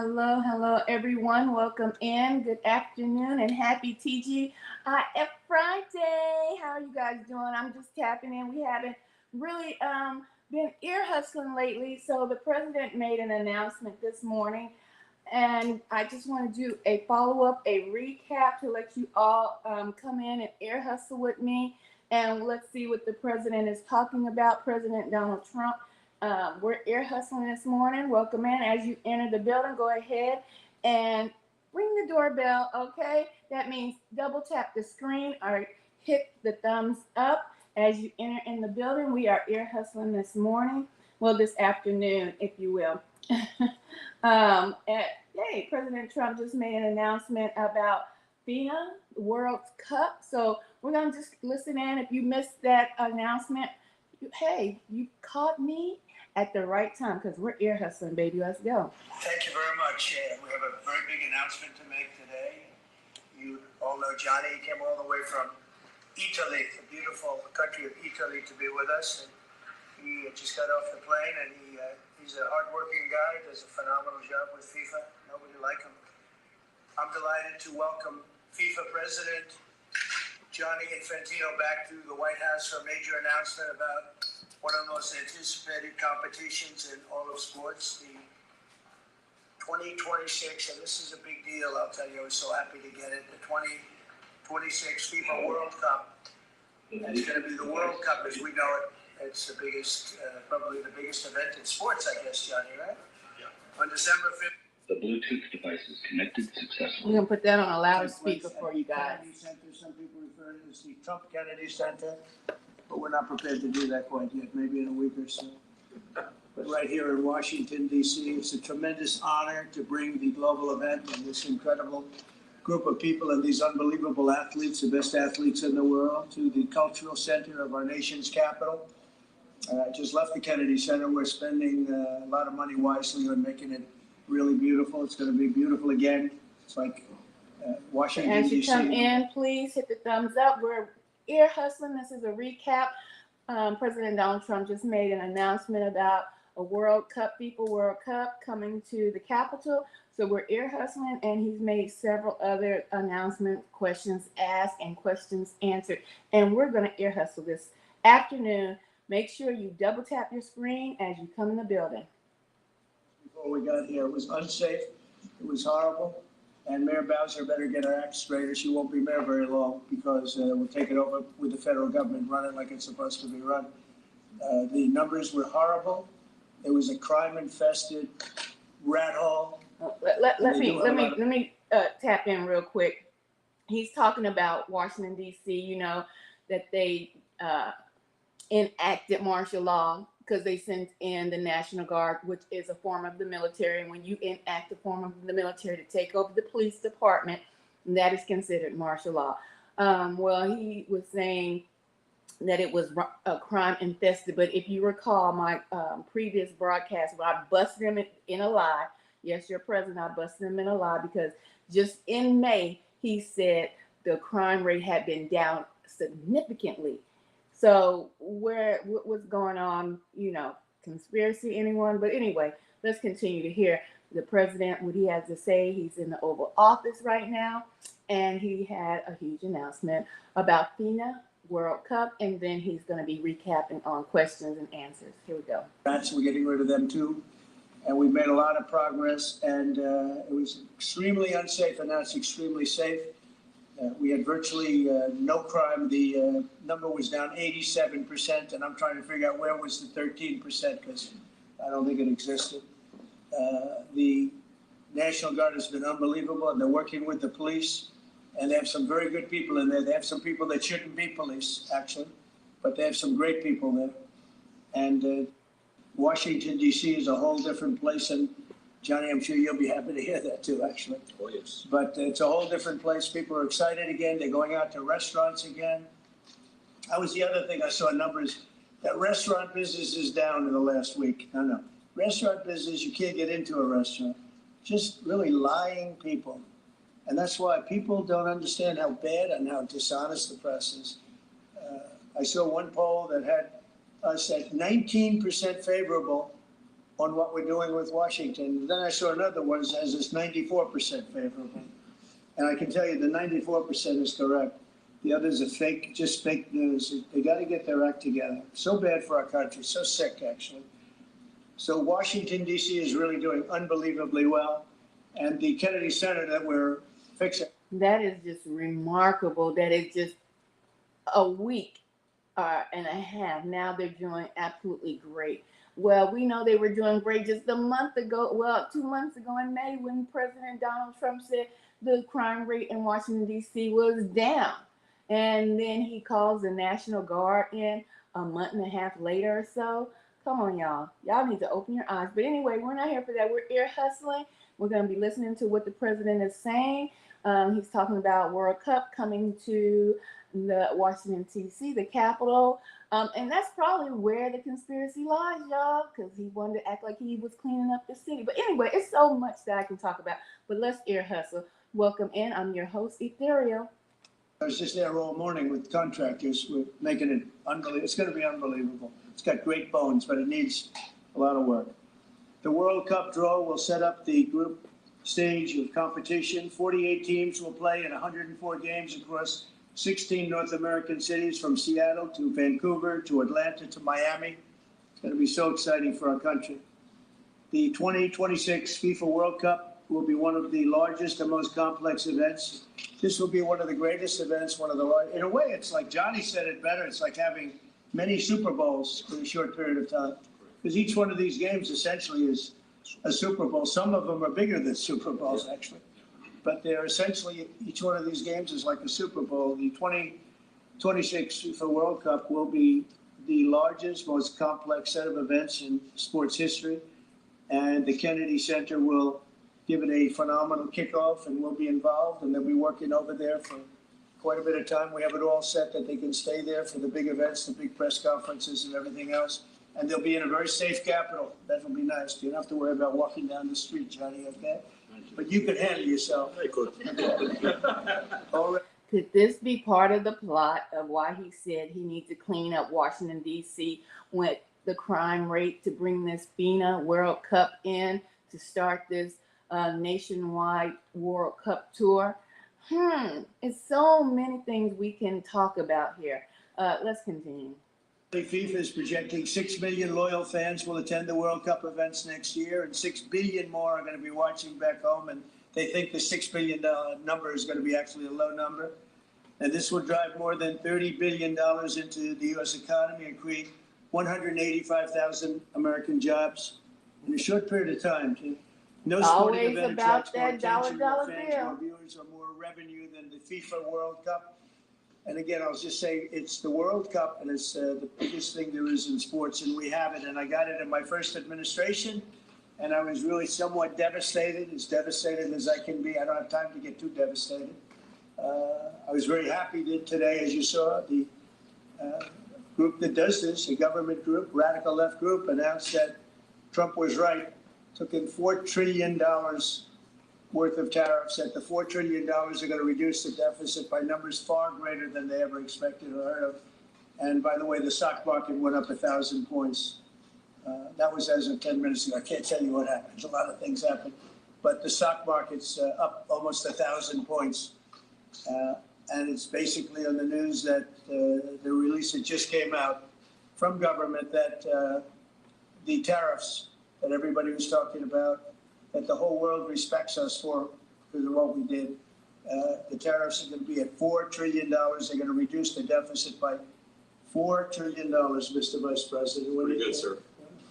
Hello, everyone. Welcome in. Good afternoon and happy TGIF Friday. How are you guys doing? I'm just tapping in. We haven't really been ear hustling lately, so the president made an announcement this morning, and I just want to do a follow up, a recap to let you all come in and ear hustle with me, and let's see what the president is talking about. President Donald Trump. We're ear hustling this morning. Welcome in. As you enter the building, go ahead and ring the doorbell, okay? That means double tap the screen or hit the thumbs up as you enter in the building. We are ear hustling this morning. Well, this afternoon, if you will. Hey, President Trump just made an announcement about FIFA World Cup. So we're going to just listen in. If you missed that announcement, hey, you caught me at the right time because we're ear hustling, baby. Let's go. Thank you very much. We have a very big announcement to make today. You all know Johnny. He came all the way from Italy, the beautiful country of Italy, to be with us. And he just got off the plane, and he's a hardworking guy, does a phenomenal job with FIFA. Nobody like him. I'm delighted to welcome FIFA President Johnny Infantino back to the White House for a major announcement about one of the most anticipated competitions in all of sports, the 2026, and this is a big deal, I'll tell you. I was so happy to get it, the 2026 FIFA World Cup. It's going to be the World Cup as we know it. It's the biggest, probably the biggest event in sports, I guess, Johnny, right? Yeah. On December 5th. The Bluetooth device is connected successfully. We're going to put that on a louder speaker for you guys. Kennedy Center, some people refer to it as the Trump Kennedy Center, but we're not prepared to do that quite yet, maybe in a week or so. But right here in Washington, D.C., it's a tremendous honor to bring the global event and this incredible group of people and these unbelievable athletes, the best athletes in the world, to the cultural center of our nation's capital. I just left the Kennedy Center. We're spending a lot of money wisely on making it really beautiful. It's going to be beautiful again. It's like Washington, D.C. As you come in, please hit the thumbs up. We're ear hustling. This is a recap. President Donald Trump just made an announcement about a World Cup, FIFA World Cup coming to the Capitol. So we're ear hustling, and he's made several other announcements, questions asked and questions answered. And we're going to ear hustle this afternoon. Make sure you double tap your screen as you come in the building. Before we got here, it was unsafe. It was horrible. And Mayor Bowser better get her act straight, or she won't be mayor very long, because we'll take it over with the federal government, run it like it's supposed to be run. The numbers were horrible. It was a crime-infested rat hole. Let me tap in real quick. He's talking about Washington, D.C., you know, that they enacted martial law because they sent in the National Guard, which is a form of the military. And when you enact a form of the military to take over the police department, that is considered martial law. Well, he was saying that it was a crime infested. But if you recall my previous broadcast where I busted him in a lie, yes, your president, I busted him in a lie because just in May, he said the crime rate had been down significantly. So what's going on, you know, conspiracy, anyone? But anyway, let's continue to hear the president, what he has to say. He's in the Oval Office right now, and he had a huge announcement about FIFA World Cup, and then he's going to be recapping on questions and answers. Here we go. We're getting rid of them too, and we've made a lot of progress, and it was extremely unsafe, and now it's extremely safe. We had virtually no crime. The number was down 87%, and I'm trying to figure out where was the 13% because I don't think it existed. The National Guard has been unbelievable, and they're working with the police, and they have some very good people in there. They have some people that shouldn't be police, actually, but they have some great people there. And Washington, D.C. is a whole different place, and Johnny, I'm sure you'll be happy to hear that too, actually. Oh, yes. But it's a whole different place. People are excited again. They're going out to restaurants again. That was the other thing I saw numbers. That restaurant business is down in the last week. No. Restaurant business, you can't get into a restaurant. Just really lying people. And that's why people don't understand how bad and how dishonest the press is. I saw one poll that had us at 19% favorable on what we're doing with Washington. Then I saw another one that says it's 94% favorable. And I can tell you the 94% is correct. The others are fake, just fake news. They got to get their act together. So bad for our country, so sick, actually. So Washington, D.C. is really doing unbelievably well. And the Kennedy Center that we're fixing. That is just remarkable. That is just a week and a half. Now they're doing absolutely great. Well, we know they were doing great just a month ago. Well, 2 months ago in May, when President Donald Trump said the crime rate in Washington, D.C. was down. And then he calls the National Guard in a month and a half later or so. Come on, y'all. Y'all need to open your eyes. But anyway, we're not here for that. We're ear hustling. We're going to be listening to what the president is saying. He's talking about World Cup coming to the Washington, D.C., the capital. And that's probably where the conspiracy lies, y'all, because he wanted to act like he was cleaning up the city. But anyway, it's so much that I can talk about. But let's ear hustle. Welcome in. I'm your host, Ethereal. I was just there all morning with contractors. We're making it unbelievable. It's going to be unbelievable. It's got great bones, but it needs a lot of work. The World Cup draw will set up the group stage of competition. 48 teams will play in 104 games across 16 North American cities, from Seattle to Vancouver to Atlanta to Miami. It's going to be so exciting for our country. The 2026 FIFA World Cup will be one of the largest and most complex events. This will be one of the greatest events, one of the largest. In a way, it's like Johnny said it better. It's like having many Super Bowls in a short period of time, because each one of these games essentially is a Super Bowl. Some of them are bigger than Super Bowls, actually. But they're essentially, each one of these games is like a Super Bowl. The 2026 FIFA World Cup will be the largest, most complex set of events in sports history. And the Kennedy Center will give it a phenomenal kickoff, and we'll be involved, and they'll be working over there for quite a bit of time. We have it all set that they can stay there for the big events, the big press conferences and everything else. And they'll be in a very safe capital. That will be nice. You don't have to worry about walking down the street, Johnny, okay? But you can handle yourself. I could. All right. Could this be part of the plot of why he said he needs to clean up Washington, D.C. with the crime rate, to bring this FINA World Cup in to start this nationwide World Cup tour? It's so many things we can talk about here. Let's continue. FIFA is projecting 6 million loyal fans will attend the World Cup events next year, and 6 billion more are going to be watching back home. And they think the $6 billion number is going to be actually a low number. And this will drive more than $30 billion into the U.S. economy and create 185,000 American jobs in a short period of time. No sporting Always event about attracts more that dollar attention, more fans, bill. more viewers, or more revenue than the FIFA World Cup. And again, I'll just say it's the World Cup, and it's the biggest thing there is in sports, and we have it. And I got it in my first administration, and I was really somewhat devastated, as devastated as I can be. I don't have time to get too devastated. I was very happy that today, as you saw, the group that does this, a government group, radical left group, announced that Trump was right. Took in $4 trillion worth of tariffs, that the $4 trillion are going to reduce the deficit by numbers far greater than they ever expected or heard of. And by the way, the stock market went up 1,000 points. That was as of 10 minutes ago. I can't tell you what happened. A lot of things happened. But the stock market's up almost 1,000 points. And it's basically on the news that the release that just came out from government that the tariffs that everybody was talking about, that the whole world respects us for because of what we did. The tariffs are going to be at $4 trillion. They're going to reduce the deficit by $4 trillion, Mr. Vice President. Pretty good, sir.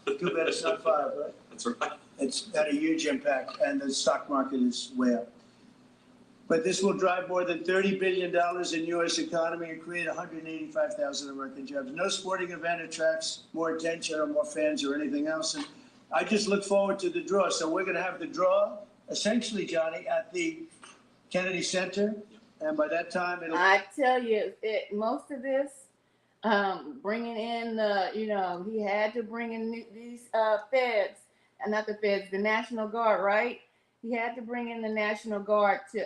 Too bad it's not 5, right? That's right. It's had a huge impact, and the stock market is way up. But this will drive more than $30 billion in U.S. economy and create 185,000 American jobs. No sporting event attracts more attention or more fans or anything else. And I just look forward to the draw. So we're going to have the draw, essentially, Johnny, at the Kennedy Center. And by that time, it'll... I tell you, most of this, bringing in he had to bring in these feds, and not the feds, the National Guard, right? He had to bring in the National Guard to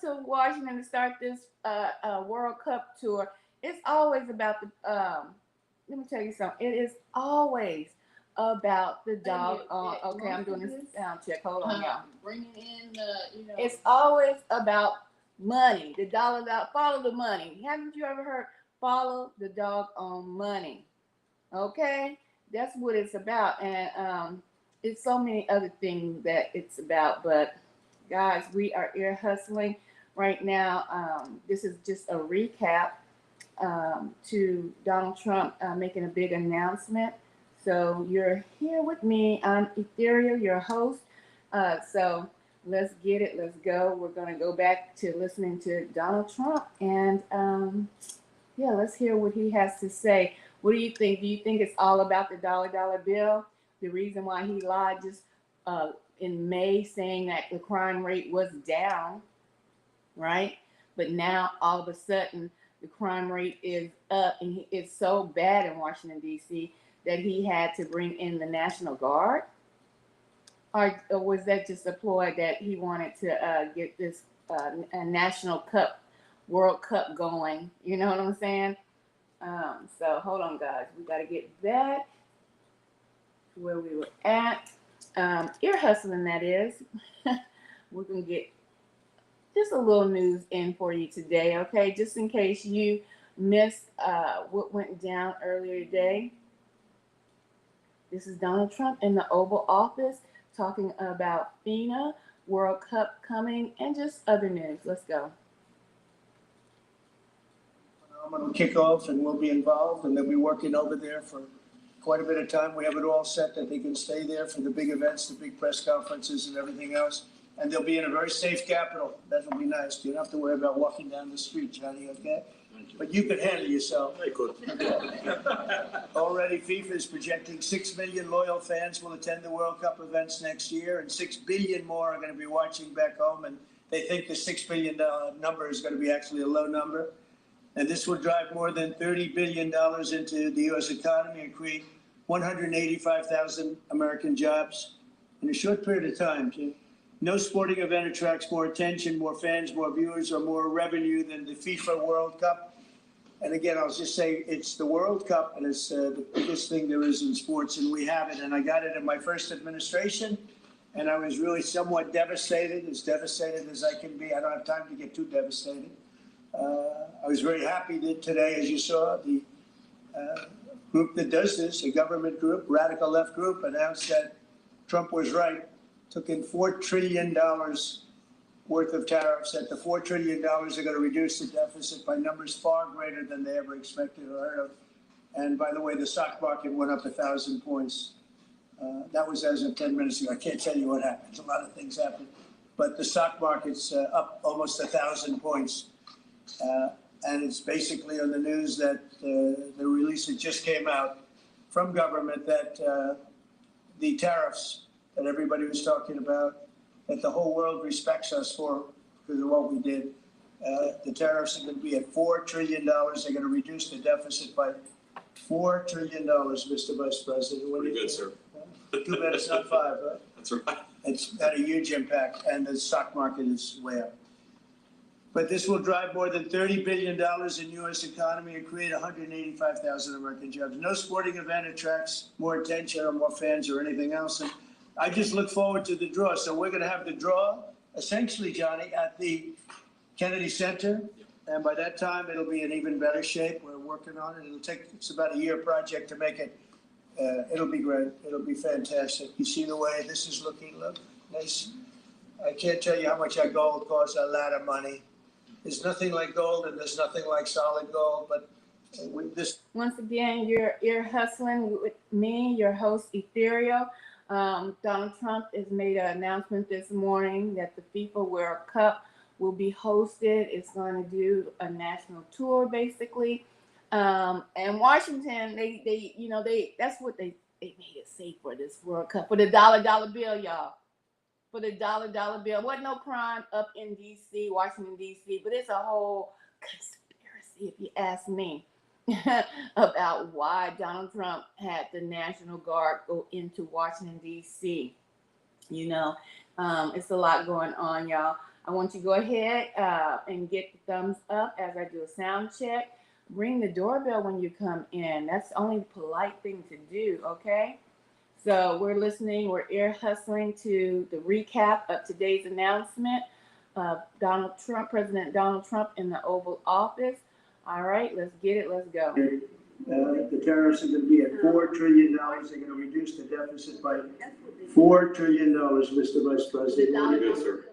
to Washington to start this World Cup tour. It's always about let me tell you something. It is always about the dog on. Okay, I'm doing this sound check. Hold on, y'all. Bringing in, It's always about money. The dollar, follow the money. Haven't you ever heard follow the dog on money? Okay, that's what it's about, and it's so many other things that it's about. But guys, we are ear hustling right now. This is just a recap to Donald Trump making a big announcement. So you're here with me. I'm Ethereal, your host. So let's get it. Let's go. We're going to go back to listening to Donald Trump. And yeah, let's hear what he has to say. What do you think? Do you think it's all about the dollar bill? The reason why he lied just in May saying that the crime rate was down, right? But now all of a sudden the crime rate is up, and it's so bad in Washington D.C. that he had to bring in the National Guard, or was that just a ploy that he wanted to get this a National Cup, World Cup going? You know what I'm saying? So hold on, guys. We got to get back to where we were at. Ear hustling, that is. We're gonna get just a little news in for you today, okay? Just in case you missed what went down earlier today. This is Donald Trump in the Oval Office talking about FINA, World Cup coming, and just other news. Let's go. Phenomenal kickoff, and we'll be involved, and they'll be working over there for quite a bit of time. We have it all set that they can stay there for the big events, the big press conferences, and everything else. And they'll be in a very safe capital. That'll be nice. You don't have to worry about walking down the street, Johnny, okay? But you could handle yourself. I could. Already, FIFA is projecting 6 million loyal fans will attend the World Cup events next year, and 6 billion more are going to be watching back home. And they think the $6 billion number is going to be actually a low number. And this will drive more than $30 billion into the U.S. economy and create 185,000 American jobs in a short period of time. No sporting event attracts more attention, more fans, more viewers, or more revenue than the FIFA World Cup. And again, I'll just say it's the World Cup, and it's the biggest thing there is in sports, and we have it. And I got it in my first administration, and I was really somewhat devastated as I can be. I don't have time to get too devastated. I was very happy that today, as you saw, the group that does this, a government group, radical left group, announced that Trump was right. Took in $4 trillion worth of tariffs, that the $4 trillion are going to reduce the deficit by numbers far greater than they ever expected or heard of. And by the way, the stock market went up 1,000 points. That was as of 10 minutes ago. I can't tell you what happened. A lot of things happened. But the stock market's up almost 1,000 points. And it's basically on the news that the release that just came out from government that the tariffs that everybody was talking about, that the whole world respects us for because of what we did. The tariffs are going to be at $4 trillion. They're going to reduce the deficit by $4 trillion, Mr. Vice President. Pretty good, sir. Too bad it's not 5, right? That's right. It's had a huge impact, and the stock market is way up. But this will drive more than $30 billion in U.S. economy and create 185,000 American jobs. No sporting event attracts more attention or more fans or anything else. And I just look forward to the draw. So we're going to have the draw, essentially, Johnny, at the Kennedy Center. And by that time, it'll be in even better shape. We're working on it. It's about a year project to make it. It'll be great. It'll be fantastic. You see the way this is looking? Look, nice. I can't tell you how much that gold costs, a lot of money. There's nothing like gold, and there's nothing like solid gold. But this. Once again, you're ear hustling with me, your host, Ethereal. Donald Trump has made an announcement this morning that the FIFA World Cup will be hosted. It's going to do a national tour, basically. And Washington, they that's what they made it safe for this World Cup, for the dollar bill, y'all. For the dollar bill. Wasn't no crime up in D.C., Washington, D.C., but it's a whole conspiracy, if you ask me, about why Donald Trump had the National Guard go into Washington, D.C. It's a lot going on, y'all. I want you to go ahead and get the thumbs up as I do a sound check. ring the doorbell when you come in. That's the only polite thing to do, okay? So we're listening, we're ear hustling to the recap of today's announcement of Donald Trump, President Donald Trump in the Oval Office. All right, let's get it, let's go. The tariffs are going to be at $4 trillion. They're going to reduce the deficit by $4 trillion, Mr. Vice President. Very good, sir.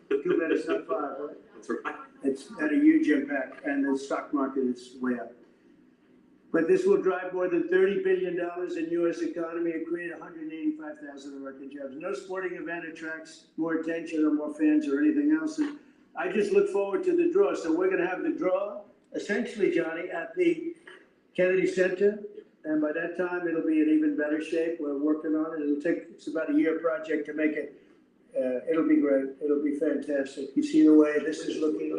Too bad it's not five, right? That's right. It's had a huge impact, and the stock market is way up. But this will drive more than $30 billion in U.S. economy and create 185,000 American jobs. No sporting event attracts more attention or more fans or anything else. And I just look forward to the draw. So we're going to have the draw, essentially, Johnny, at the Kennedy Center. And by that time, it'll be in even better shape. We're working on it. It's about a year project to make it. It'll be great. It'll be fantastic. You see the way this is looking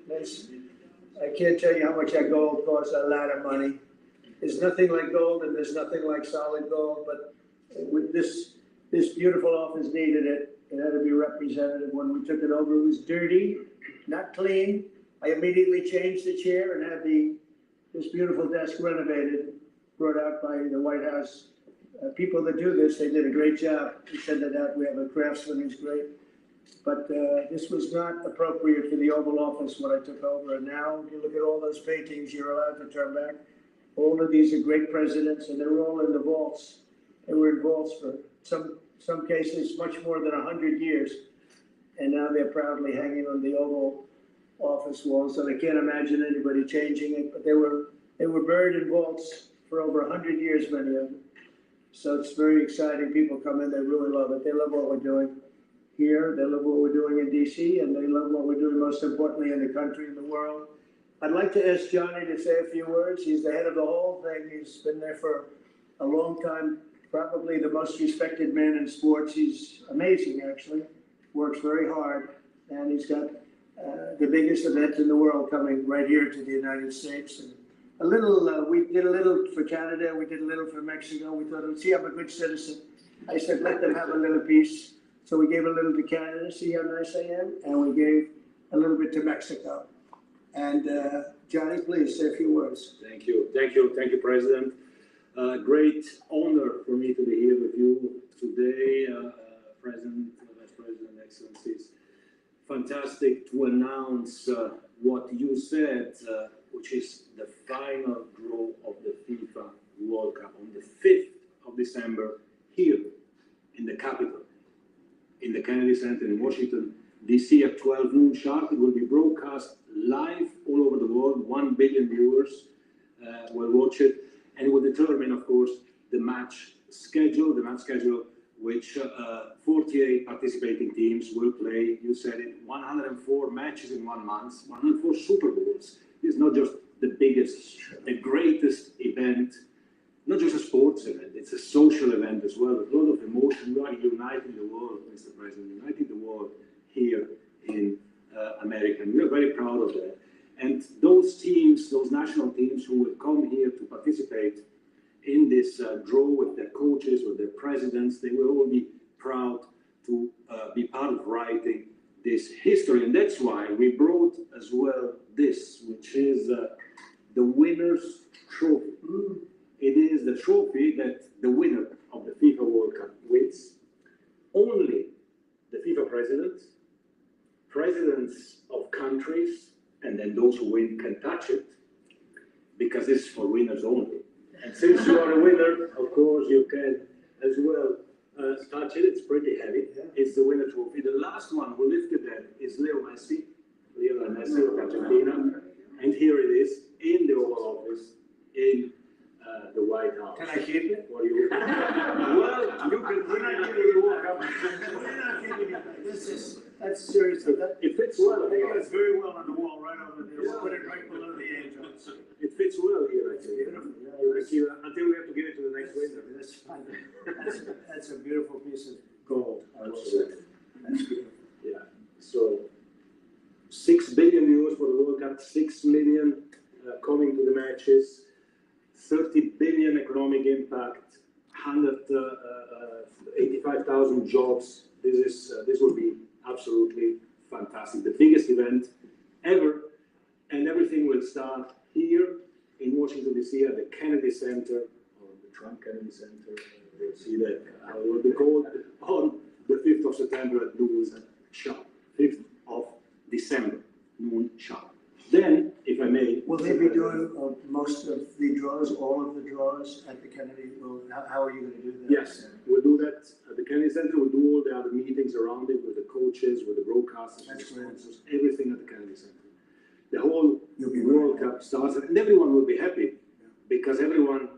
nice. I can't tell you how much that gold costs. A lot of money. There's nothing like gold, and there's nothing like solid gold. But with this beautiful office needed it. It had to be representative. When we took it over, it was dirty, not clean. I immediately changed the chair and had this beautiful desk renovated, brought out by the White House. People that do this, they did a great job. We send it out. We have a craftsman who's great. But this was not appropriate for the Oval Office when I took over. And now you look at all those paintings you're allowed to turn back. All of these are great presidents, and they're all in the vaults. They were in vaults for some cases much more than 100 years. And now they're proudly hanging on the Oval Office walls. And I can't imagine anybody changing it. But they were buried in vaults for over 100 years, many of them. So it's very exciting. People come in, they really love it. They love what we're doing here. They love what we're doing in DC, and they love what we're doing most importantly in the country and the world. I'd like to ask Johnny to say a few words. He's the head of the whole thing. He's been there for a long time, probably the most respected man in sports. He's amazing, actually. Works very hard, and he's got the biggest event in the world coming right here to the United States. And we did a little for Canada, we did a little for Mexico. We thought, see, I'm a good citizen. I said, let them have a little piece. So we gave a little to Canada, see how nice I am? And we gave a little bit to Mexico. And Johnny, please say a few words. Thank you, President. Great honor for me to be here with you today, President, Vice President, Excellencies. Fantastic to announce what you said, which is the final draw of the FIFA World Cup on the 5th of December here in the capital, in the Kennedy Center in Washington, D.C. at 12 noon sharp. It will be broadcast live all over the world. 1 billion viewers will watch it, and it will determine, of course, the match schedule, which 48 participating teams will play. You said it, 104 matches in 1 month, 104 Super Bowls. It's not just the biggest, the greatest event, not just a sports event, it's a social event as well. A lot of emotion. We are uniting the world, Mr. President, uniting the world here in America. And we're very proud of that. And those teams, those national teams who will come here to participate in this draw with their coaches, with their presidents, they will all be proud to be part of writing this history. And that's why we brought as well this, which is the winner's trophy. It is the trophy that the winner of the FIFA World Cup wins. Only the FIFA presidents of countries, and then those who win can touch it, because it's for winners only. And since you are a winner, of course, you can as well touch it. It's pretty heavy. It's the winner trophy. The last one who lifted that is Lionel Messi of Argentina. And here it is in the Oval Office in the White House. Can I keep it? Well, you can. We're not giving you World Cup. We're not keeping it. That's seriously. It fits well. I think it's very well on the wall right over there. We'll put it right below the angels. It fits well here, I think. Beautiful. Until we have to give it to the next winner. That's fine. That's a beautiful piece of gold. Absolutely. That's beautiful. Yeah. So 6 billion euros for the World Cup, 6 million coming to the matches, 30 billion economic impact, 185,000 jobs. This will be absolutely fantastic. The biggest event ever, and everything will start here in Washington, D.C. at the Kennedy Center, or the Trump Kennedy Center. You'll see that it will be called on the 5th of September at noon sharp. 5th of December, noon sharp. Then, if I may... Will they be doing most of the draws, all of the draws at the Kennedy? How are you going to do that? Yes, we'll do that at the Kennedy Center. We'll do all the other meetings around it with the coaches, with the broadcasters, with the sponsors, everything at the Kennedy Center. The whole World Cup starts, and everyone will be happy because everyone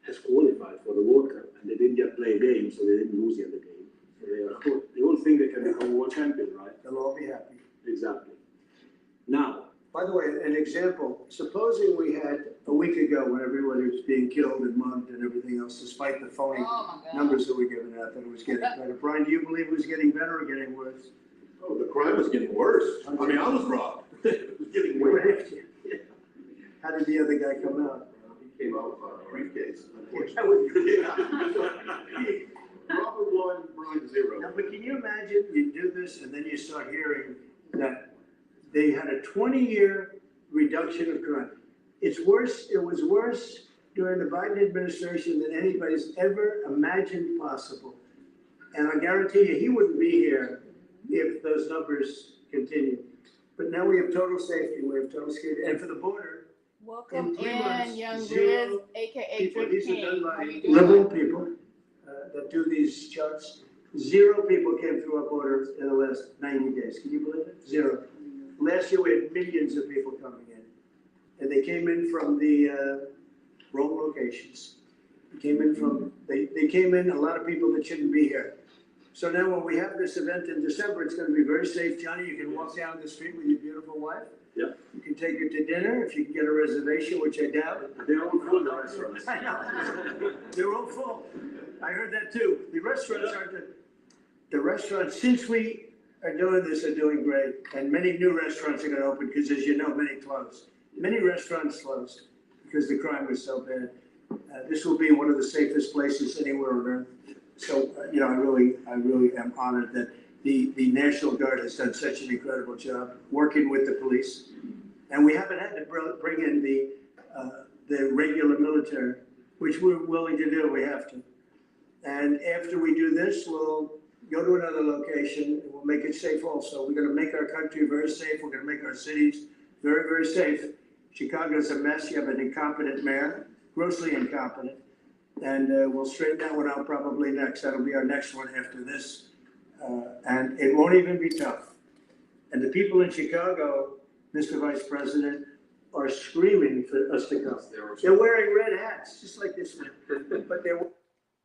has qualified for the World Cup, and they didn't yet play a game, so they didn't lose yet the game. So they all think they can become world champion, right? They'll all be happy. Exactly. Now, by the way, an example, supposing we had a week ago when everybody was being killed and mugged and everything else, despite the phony numbers that were given out, that it was getting better. Brian, do you believe it was getting better or getting worse? Oh, the crime was getting worse. I mean, I was robbed. It was getting worse. How did the other guy come out? He came out with a briefcase, unfortunately. Robert 1, Brian 0. Now, but can you imagine you do this and then you start hearing that they had a 20-year reduction of crime. It's worse. It was worse during the Biden administration than anybody's ever imagined possible. And I guarantee you, he wouldn't be here if those numbers continued. But now we have total safety. We have total security. And for the border, Welcome in 3 in, months, Young Grizz, 0 aka people. Drip These are King. done How by you doing? liberal people that do these charts. 0 people came through our border in the last 90 days. Can you believe it? 0. Last year, we had millions of people coming in. And they came in from the wrong locations. They came in, a lot of people that shouldn't be here. So now when we have this event in December, it's going to be very safe. Johnny, you can walk down the street with your beautiful wife. yeah, You can take her to dinner if you can get a reservation, which I doubt. they're all full, the restaurants. I know. They're all full. I heard that too. The restaurants the restaurants, since we are doing this, are doing great. And many new restaurants are going to open because, as you know, many closed. Many restaurants closed because the crime was so bad. This will be one of the safest places anywhere on earth. So, I really am honored that the National Guard has done such an incredible job working with the police. And we haven't had to bring in the regular military, which we're willing to do. We have to. And after we do this, we'll go to another location and we'll make it safe also. We're going to make our country very safe. We're going to make our cities very, very safe. Chicago's a mess. You have an incompetent mayor, grossly incompetent. And we'll straighten that one out probably next. That'll be our next one after this. And it won't even be tough. And the people in Chicago, Mr. Vice President, are screaming for us to come. They're wearing red hats, just like this one. But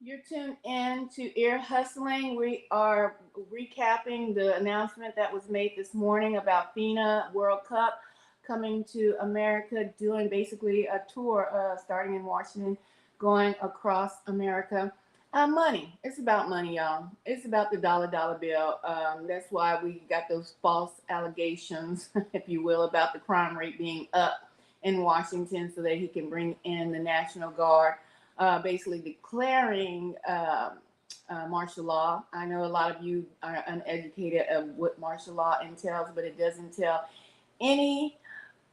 You're tuned in to Ear Hustling. We are recapping the announcement that was made this morning about FINA World Cup coming to America, doing basically a tour starting in Washington, going across America. Money. It's about money, y'all. It's about the dollar bill. That's why we got those false allegations, if you will, about the crime rate being up in Washington so that he can bring in the National Guard, basically declaring martial law. I know a lot of you are uneducated of what martial law entails, but it does entail any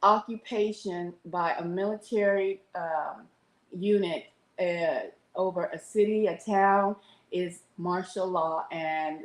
occupation by a military unit over a city, a town, is martial law, and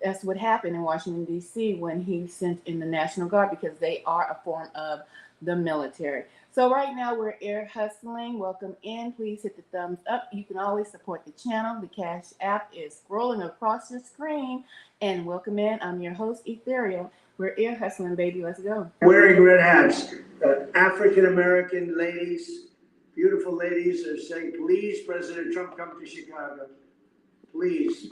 that's what happened in Washington, D.C. when he sent in the National Guard, because they are a form of the military. So right now we're ear hustling. Welcome in. Please hit the thumbs up. You can always support the channel. The Cash App is scrolling across your screen. And welcome in. I'm your host, Ethereal. We're ear hustling, baby. Let's go. wearing red hats, African-American ladies, beautiful ladies are saying, please, President Trump, come to Chicago. Please.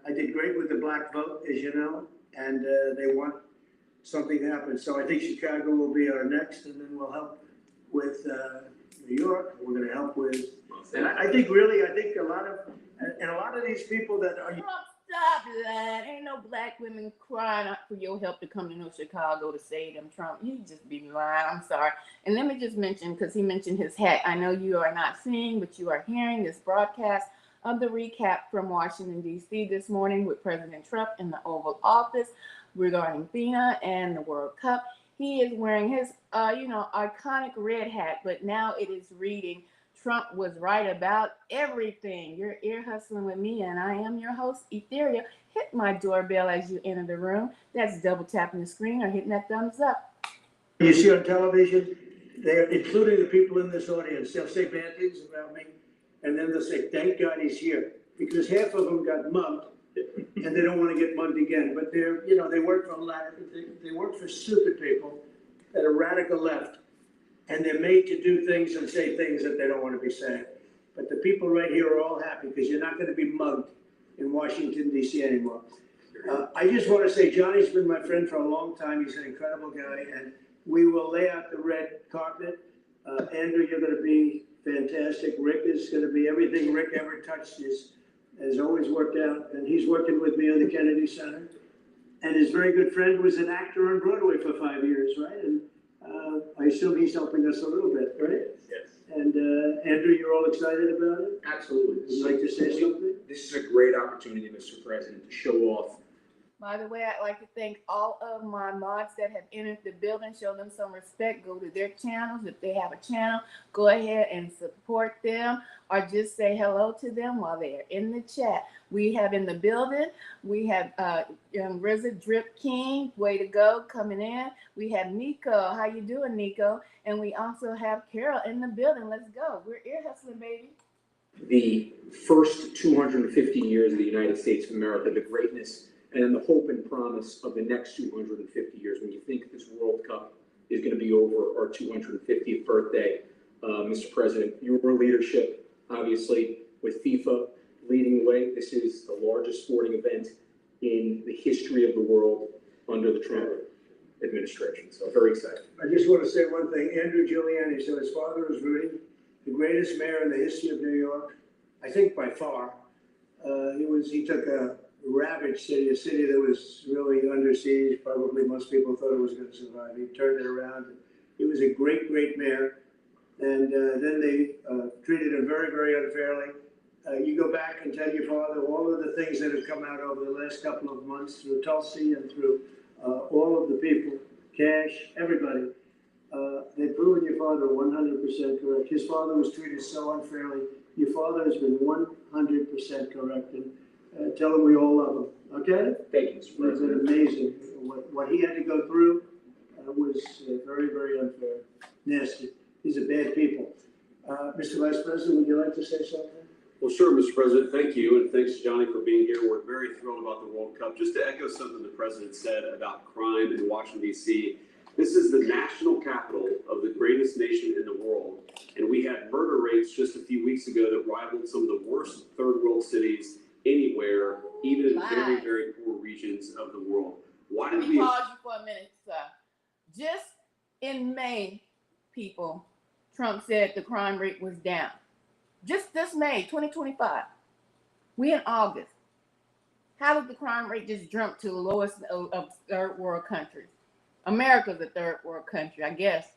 I did great with the black vote, as you know, and they want something to happen. So I think Chicago will be our next, and then we'll help with New York. We're going to help with, and I think a lot of these people that are. Stop that. Ain't no black women crying out for your help to come to New Chicago to save them, Trump. You just be lying. I'm sorry. And let me just mention, because he mentioned his hat. I know you are not seeing, but you are hearing this broadcast of the recap from Washington, D.C. this morning with President Trump in the Oval Office regarding FINA and the World Cup. He is wearing his, iconic red hat, but now it is reading, Trump was right about everything. You're ear hustling with me, and I am your host, Ethereal. Hit my doorbell as you enter the room. That's double tapping the screen or hitting that thumbs up. You see on television, they're including the people in this audience. They'll say bad things about me, and then they'll say, thank God he's here. Because half of them got mugged, and they don't want to get mugged again. But they work for stupid people that are radical left, and they're made to do things and say things that they don't want to be saying. But the people right here are all happy because you're not going to be mugged in Washington, D.C. anymore. I just want to say, Johnny's been my friend for a long time. He's an incredible guy, and we will lay out the red carpet. Andrew, you're going to be fantastic. Rick is going to be everything Rick ever touched has always worked out, and he's working with me on the Kennedy Center. And his very good friend was an actor on Broadway for 5 years, right? And I assume he's helping us a little bit, right? Yes. And Andrew, you're all excited about it? Absolutely. Would you like to say something? This is a great opportunity, Mr. President, to show off. By the way, I'd like to thank all of my mods that have entered the building. Show them some respect. Go to their channels. If they have a channel, go ahead and support them or just say hello to them while they're in the chat. We have in the building, we have young RZA Drip King, way to go, coming in. We have Nico. How you doing, Nico? And we also have Carol in the building. Let's go. We're ear hustling, baby. The first 250 years of the United States of America, the greatness and the hope and promise of the next 250 years. When you think this World Cup is going to be over our 250th birthday, Mr. President, your leadership, obviously, with FIFA leading the way, this is the largest sporting event in the history of the world under the Trump administration. So very excited. I just want to say one thing. Andrew Giuliani said his father was Rudy, the greatest mayor in the history of New York, I think by far. He took a ravaged city, a city that was really under siege. Probably most people thought it was going to survive. He turned it around. He was a great, great mayor. And then they treated him very, very unfairly. You go back and tell your father all of the things that have come out over the last couple of months through Tulsi and through all of the people, Cash, everybody. They've proven your father 100% correct. His father was treated so unfairly. Your father has been 100% correct. And tell him we all love him, okay? Thank you, Mr. It's President. amazing. What he had to go through was very, very unfair, nasty. These are bad people. Mr. Vice President, would you like to say something? Well, sure, Mr. President, thank you, and thanks to Johnny for being here. We're very thrilled about the World Cup. Just to echo something the President said about crime in Washington, D.C., this is the national capital of the greatest nation in the world, and we had murder rates just a few weeks ago that rivaled some of the worst third world cities anywhere, even in very, very poor regions of the world. Why did Let me pause you for a minute, sir. Just in May, people, Trump said the crime rate was down. Just this May, 2025. We in August. How did the crime rate just jump to the lowest of third world countries? America's a third world country, I guess.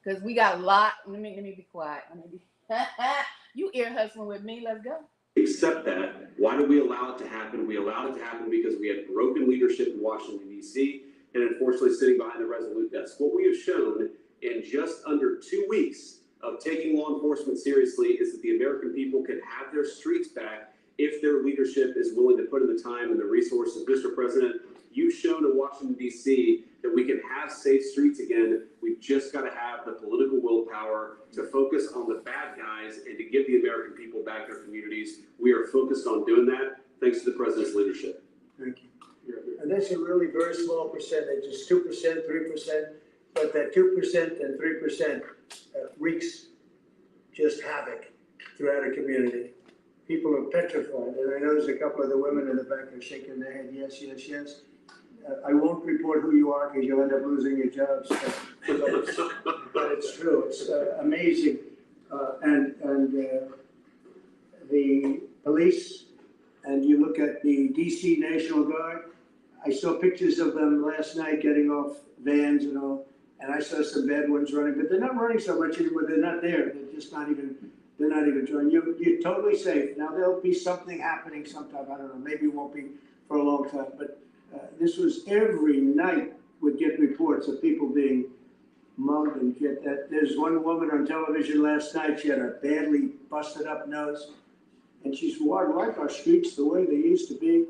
Because we got a lot. Let me be quiet. You ear hustling with me. Let's go. accept that? Why did we allow it to happen? We allowed it to happen because we had broken leadership in Washington, D.C., and unfortunately sitting behind the resolute desk. What we have shown in just under 2 weeks of taking law enforcement seriously is that the American people can have their streets back if their leadership is willing to put in the time and the resources. Mr. President, you've shown in Washington, D.C. that we can have safe streets again. We've just got to have the political willpower to focus on the bad guys and to give the American people back their communities. We are focused on doing that thanks to the President's leadership. Thank you. And that's a really very small percentage. It's 2%, 3%, but that 2% and 3% wreaks just havoc throughout a community. People are petrified, and I know there's a couple of the women in the back are shaking their head, yes, yes, yes. I won't report who you are because you'll end up losing your jobs. But it's true. It's amazing. And the police, and you look at the DC National Guard, I saw pictures of them last night getting off vans and all, and I saw some bad ones running, but they're not running so much anymore. They're not there. They're just not even, they're not even joining. You're totally safe. Now, there'll be something happening sometime. I don't know. Maybe it won't be for a long time, but this was every night would get reports of people being mugged and get that. There's one woman on television last night, she had a badly busted up nose. And she's like our streets the way they used to be.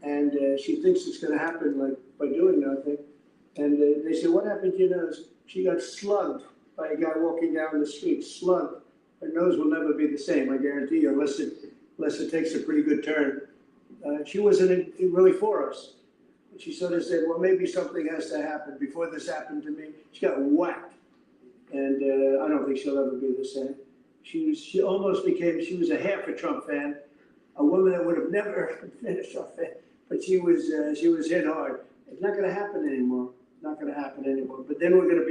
And she thinks it's gonna happen like by doing nothing. And they said, what happened to your nose? She got slugged by a guy walking down the street, slugged. Her nose will never be the same, I guarantee you, unless it takes a pretty good turn. She wasn't really for us. She sort of said, well, maybe something has to happen. Before this happened to me, she got whacked. And I don't think she'll ever be the same. She almost became, she was a half a Trump fan, a woman that would have never been a Trump fan, but she was hit hard. It's not gonna happen anymore, not gonna happen anymore. But then we're gonna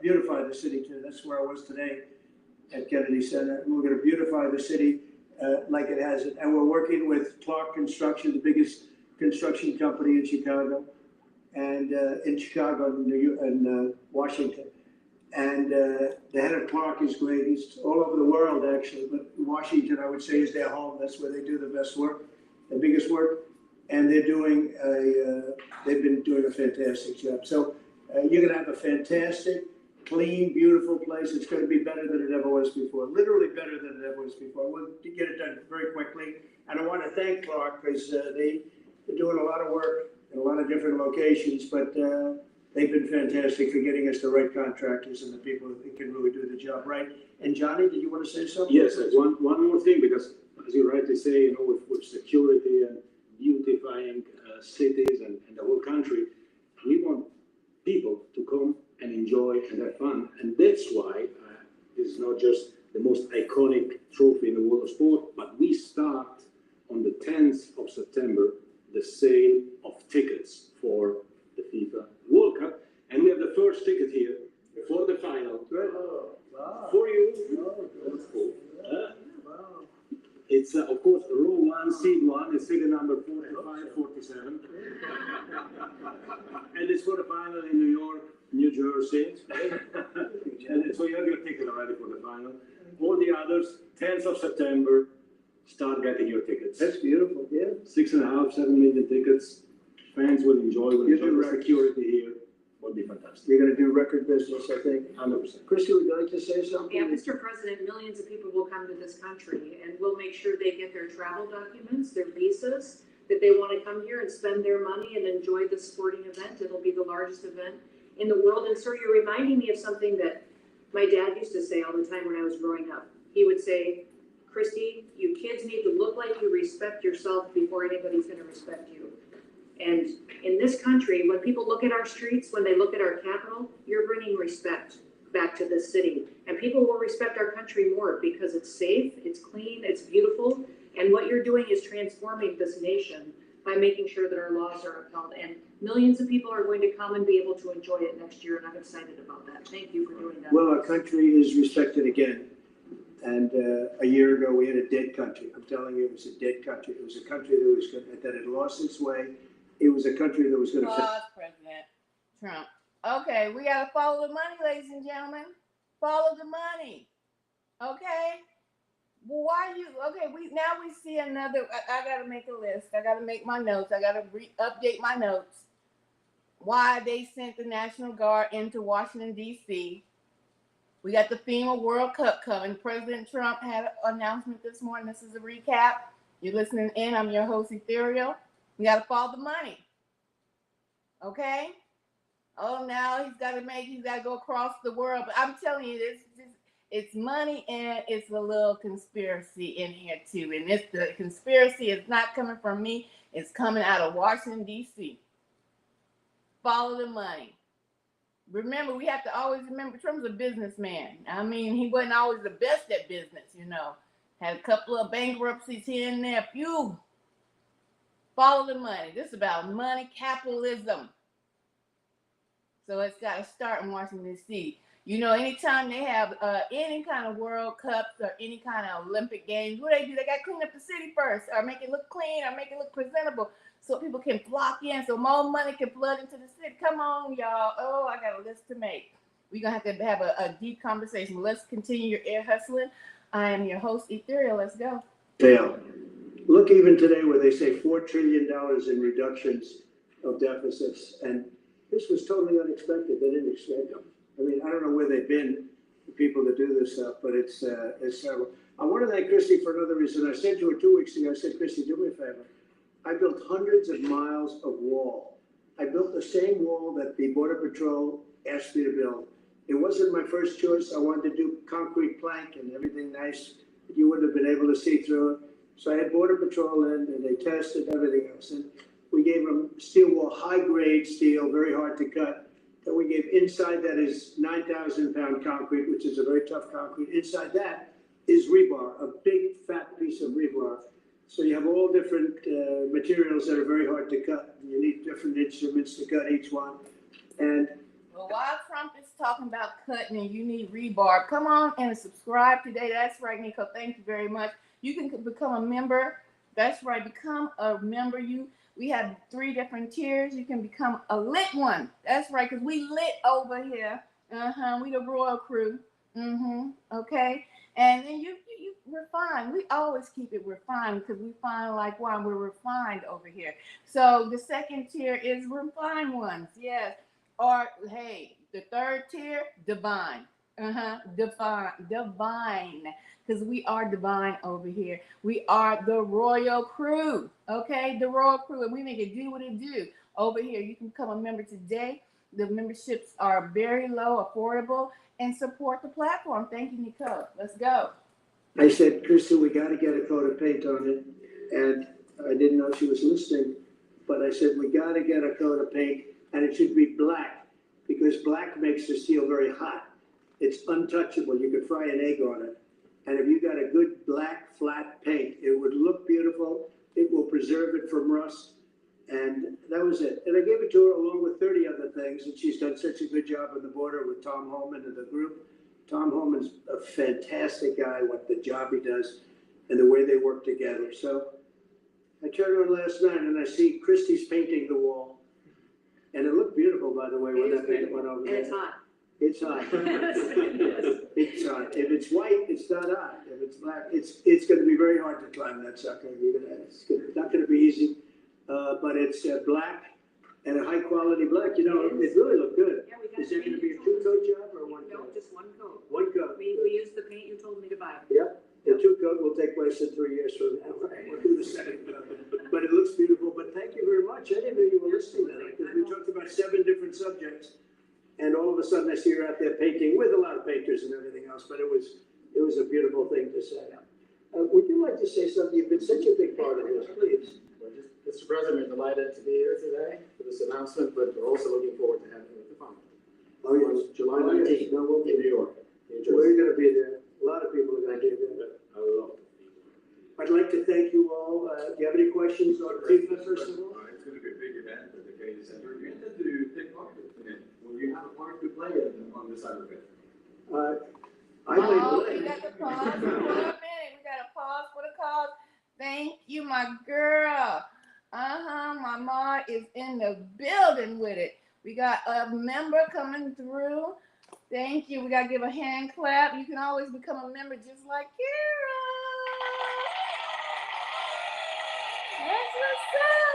beautify the city too. That's where I was today at Kennedy Center. We're gonna beautify the city like it has it. And we're working with Clark Construction, the biggest construction company in Chicago, and in Washington. And the head of Clark is great. He's all over the world, actually. But Washington, I would say, is their home. That's where they do the best work, the biggest work. And they've been doing a fantastic job. So you're going to have a fantastic, clean, beautiful place. It's going to be better than it ever was before. Literally better than it ever was before. We'll get it done very quickly. And I want to thank Clark because they're doing a lot of work in a lot of different locations. But they've been fantastic for getting us the right contractors and the people that can really do the job right. And Johnny, did you want to say something? Yes, one more thing, because as you rightly say, with security and beautifying cities and the whole country, we want people to come and enjoy and have fun. And that's why it's not just the most iconic trophy in the world of sport, but we start on the 10th of September, the sale of tickets for the FIFA World Cup. And we have the first ticket here for the final. Oh, wow. For you. Oh, That's cool. wow. It's, of course, row 1, seat 1, it's ticket number 45, 47. And it's for the final in New York, New Jersey. And so you have your ticket already for the final. All the others, 10th of September, start getting your tickets. That's beautiful, yeah. 6.5, 7 million tickets. Fans will enjoy the right. security here. Will be fantastic. You're gonna do record business, I think. 100%. Christy, would you like to say something? Yeah, Mr. President, millions of people will come to this country and we'll make sure they get their travel documents, their visas, that they want to come here and spend their money and enjoy the sporting event. It'll be the largest event in the world. And sir, you're reminding me of something that my dad used to say all the time when I was growing up. He would say, Christy, you kids need to look like you respect yourself before anybody's going to respect you. And in this country, when people look at our streets, when they look at our capital, you're bringing respect back to this city. And people will respect our country more because it's safe, it's clean, it's beautiful. And what you're doing is transforming this nation by making sure that our laws are upheld. And millions of people are going to come and be able to enjoy it next year. And I'm excited about that. Thank you for doing that. Well, our country is respected again. And a year ago, we had a dead country. I'm telling you, it was a dead country. It was a country that had lost its way. It was a country that was going to. Pause, President Trump. Okay, we gotta follow the money, ladies and gentlemen. Follow the money. Okay. Well, why you? Okay, we see another. I gotta make a list. I gotta make my notes. I gotta update my notes. Why they sent the National Guard into Washington D.C. We got the FEMA World Cup coming. President Trump had an announcement this morning. This is a recap. You're listening in. I'm your host, Ethereal. We got to follow the money. Okay? Oh, now he's got to go across the world. But I'm telling you, it's money and it's a little conspiracy in here too. And the conspiracy is not coming from me. It's coming out of Washington, D.C. Follow the money. Remember, we have to always remember Trump's a businessman. I mean, he wasn't always the best at business, Had a couple of bankruptcies here and there. Phew. Follow the money. This is about money, capitalism. So it's got to start in Washington, D.C. Anytime they have any kind of World Cups or any kind of Olympic Games, what do? They got to clean up the city first or make it look clean or make it look presentable so people can flock in, so more money can flood into the city. Come on, y'all. Oh, I got a list to make. We're going to have a deep conversation. Let's continue your ear hustling. I am your host, Ethereal. Let's go. Fail. Look, even today where they say $4 trillion in reductions of deficits. And This was totally unexpected. They didn't expect it. I mean, I don't know where they've been, the people that do this stuff, but it's terrible. I want to thank Christy for another reason. I said to her 2 weeks ago, I said, Christy, do me a favor. I built hundreds of miles of wall. I built the same wall that the Border Patrol asked me to build. It wasn't my first choice. I wanted to do concrete plank and everything nice. You wouldn't have been able to see through it. So I had Border Patrol in and they tested everything else. And we gave them steel wall, high grade steel, very hard to cut. Then we gave inside that is 9,000 pound concrete, which is a very tough concrete. Inside that is rebar, a big fat piece of rebar. So you have all different materials that are very hard to cut. You need different instruments to cut each one. And well, while Trump is talking about cutting and you need rebar, come on and subscribe today. That's right, Nico. Thank you very much. You can become a member. That's right. Become a member. We have 3 different tiers. You can become a lit one. That's right, because we lit over here. We the royal crew. Okay. And then you refine. We always keep it refined because we find like wine. We're refined over here. So the second tier is refined ones. Yes. Or hey, the third tier, divine. Divine. Because we are divine over here. We are the royal crew. Okay, the royal crew, and we make it do what it do over here. You can become a member today. The memberships are very low, affordable, and support the platform. Thank you, Nicole. Let's go. I said, Kristen, we got to get a coat of paint on it. And I didn't know she was listening, but I said, we got to get a coat of paint, and it should be black because black makes the steel very hot. It's untouchable. You could fry an egg on it. And if you got a good black flat paint, it would look beautiful. It will preserve it from rust. And that was it. And I gave it to her along with 30 other things. And she's done such a good job on the border with Tom Holman and the group. Tom Holman's a fantastic guy, what the job he does and the way they work together. So I turned on last night and I see Christie's painting the wall. And it looked beautiful, by the way, when that paint went over there. And it's hot. It's hot. It's hot. If it's white, it's not hot. If it's black, it's going to be very hard to climb that sucker. It's not going to be easy, but it's black and a high quality black. You know, it really looked good. Yeah, we got Is there going to be a paint. 2-coat job or 1 No, coat? just 1 coat. 1 coat. We used the paint you told me to buy. Yep. The 2-coat will take place in 3 years from now. We'll do the second coat. But it looks beautiful. But thank you very much. I didn't know you were listening to that because we talked about 7 different subjects. And all of a sudden I see her out there painting with a lot of painters and everything else, but it was a beautiful thing to say. Would you like to say something? You've been such a big part of this, please. Mr. President, we're delighted to be here today for this announcement, but we're also looking forward to having you at the fountain. Oh, yes. July Oh, yes. 19th No, we'll in New York, New Jersey. We're going to be there. A lot of people are going to be there. I will. I'd like to thank you all. Do you have any questions on FIFA, first of all? It's going to be a big event at the Kennedy Center. You intend to take part in it. Will you have a part to play on this side of it? I may We play. got to pause for a minute. We got to pause for the cause. Thank you, my girl. My mom is in the building with it. We got a member coming through. Thank you. We got to give a hand clap. You can always become a member just like Kara. That's what's up.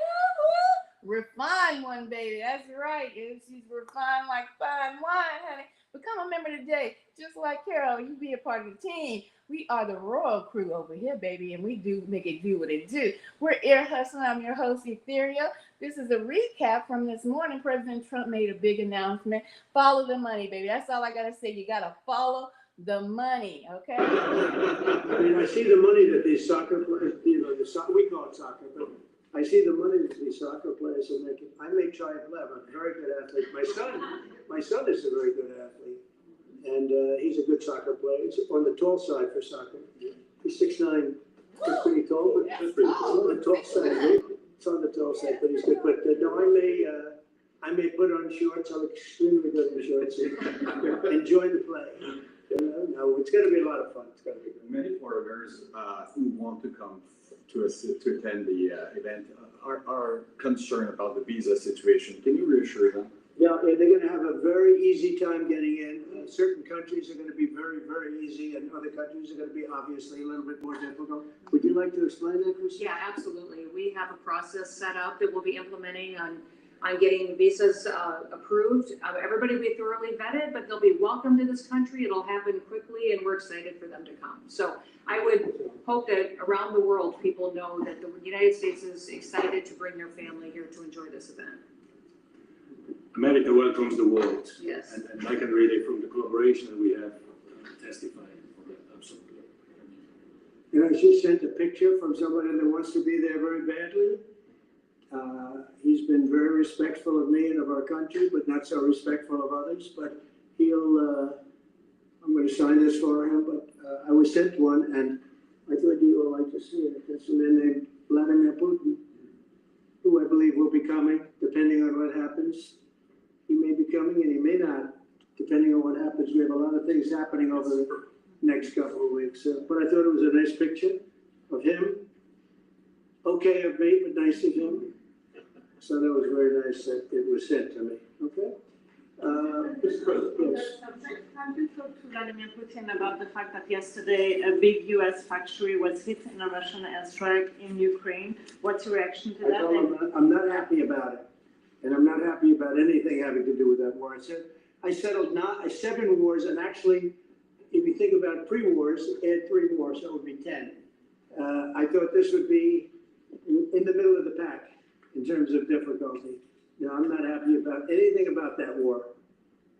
Woo-hoo. Refine one, baby. That's right. She's refined like fine wine, honey. Become a member today. Just like Carol, you be a part of the team. We are the royal crew over here, baby, and we do make it do what it do. We're Ear Hustling. I'm your host, Ethereal. This is a recap from this morning. President Trump made a big announcement. Follow the money, baby. That's all I got to say. You got to follow the money, okay? I mean, I see the money that these soccer players, we call it soccer, but I see the money that these soccer players are making. I may try and play. I'm a very good athlete. My son is a very good athlete, and he's a good soccer player. He's on the tall side for soccer. He's 6'9", that's pretty tall, but Yes. it's on the tall side. It's on the tall side, but he's good. But no, I may put on shorts. I'm extremely good in shorts. Enjoy the play. No, it's going to be a lot of fun. It's going to be good. Many foreigners who want to come to attend the event are concerned about the visa situation. Can you reassure them? Yeah, they're going to have a very easy time getting in. Certain countries are going to be very, very easy, and other countries are going to be obviously a little bit more difficult. Would you like to explain that, Christine? Yeah, absolutely. We have a process set up that we'll be implementing on on getting visas approved. Everybody will be thoroughly vetted, but they'll be welcome to this country. It'll happen quickly, and we're excited for them to come. So I would hope that around the world, people know that the United States is excited to bring their family here to enjoy this event. America welcomes the world. Yes. And I can really, from the collaboration that we have, testify for that, absolutely. You know, she sent a picture from somebody that wants to be there very badly. He's been very respectful of me and of our country, but not so respectful of others. But I'm going to sign this for him, but I was sent one, and I thought you would like to see it. It's a man named Vladimir Putin, who I believe will be coming, depending on what happens. He may be coming and he may not, depending on what happens. We have a lot of things happening over the next couple of weeks. But I thought it was a nice picture of him. Okay of me, but nice of him. So that was very nice that it was sent to me. Okay? Yes. Can you talk to Vladimir Putin about the fact that yesterday a big U.S. factory was hit in a Russian airstrike in Ukraine? What's your reaction to I that? told him I'm not happy about it. And I'm not happy about anything having to do with that war. I settled 7 wars, and actually, if you think about pre-wars, add 3 more, so it would be 10. I thought this would be in the middle of the pack in terms of difficulty. No, I'm not happy about anything about that war.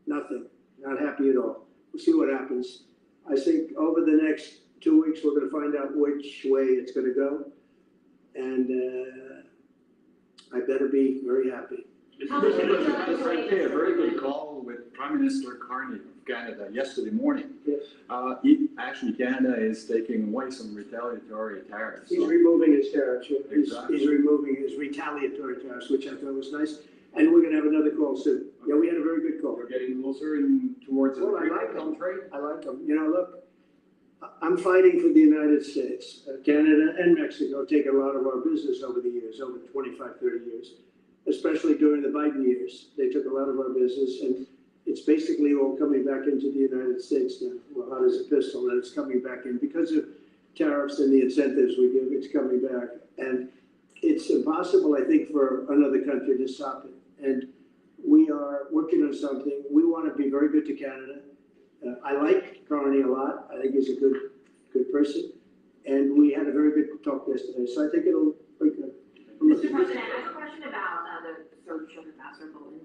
Nothing. Not happy at all. We'll see what happens. I think over the next 2 weeks, we're going to find out which way it's going to go. And I better be very happy. Right there, a very good call with Prime Minister Carney of Canada yesterday morning. Yes. Actually, Canada is taking away some retaliatory tariffs. He's removing his tariffs. Exactly. He's removing his retaliatory tariffs, which I thought was nice. And we're going to have another call soon. Yeah, we had a very good call. We're getting closer and towards Well, a I like them. country. I like them. You know, look, I'm fighting for the United States. Canada and Mexico take a lot of our business over the years, over 25, 30 years, especially during the Biden years. They took a lot of our business, and it's basically all coming back into the United States now. Well, hot as a pistol, and it's coming back in. Because of tariffs and the incentives we give, it's coming back. And it's impossible, I think, for another country to stop it. And we are working on something. We want to be very good to Canada. I like Carney a lot. I think he's a good person. And we had a very good talk yesterday. So I think it'll be good. Mr. President, I have a question about the search of Ambassador Bolton.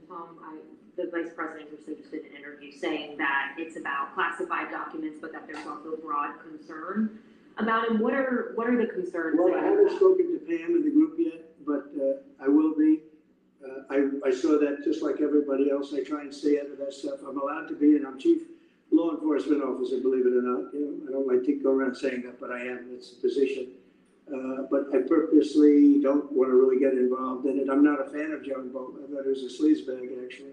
The Vice President recently just did an interview saying that it's about classified documents, but that there's also broad concern about him. What are the concerns? Well, I haven't spoken to Pam in the group yet, but I will be. I saw that just like everybody else. I try and stay out of that stuff. I'm allowed to be, and I'm chief law enforcement officer, believe it or not. You know, I don't like to go around saying that, but I am. It's a position. But I purposely don't want to really get involved in it. I'm not a fan of John Bolton. I thought he was a sleazebag, actually.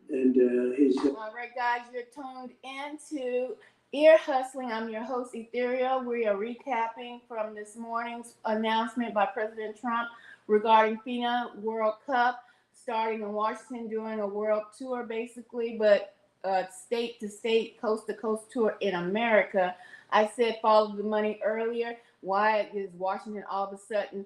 And he's... All right, guys, you're tuned into Ear Hustling. I'm your host, Ethereal. We are recapping from this morning's announcement by President Trump regarding FINA World Cup, starting in Washington, doing a world tour, basically, but state to state, coast to coast tour in America. I said follow the money earlier. Why is Washington all of a sudden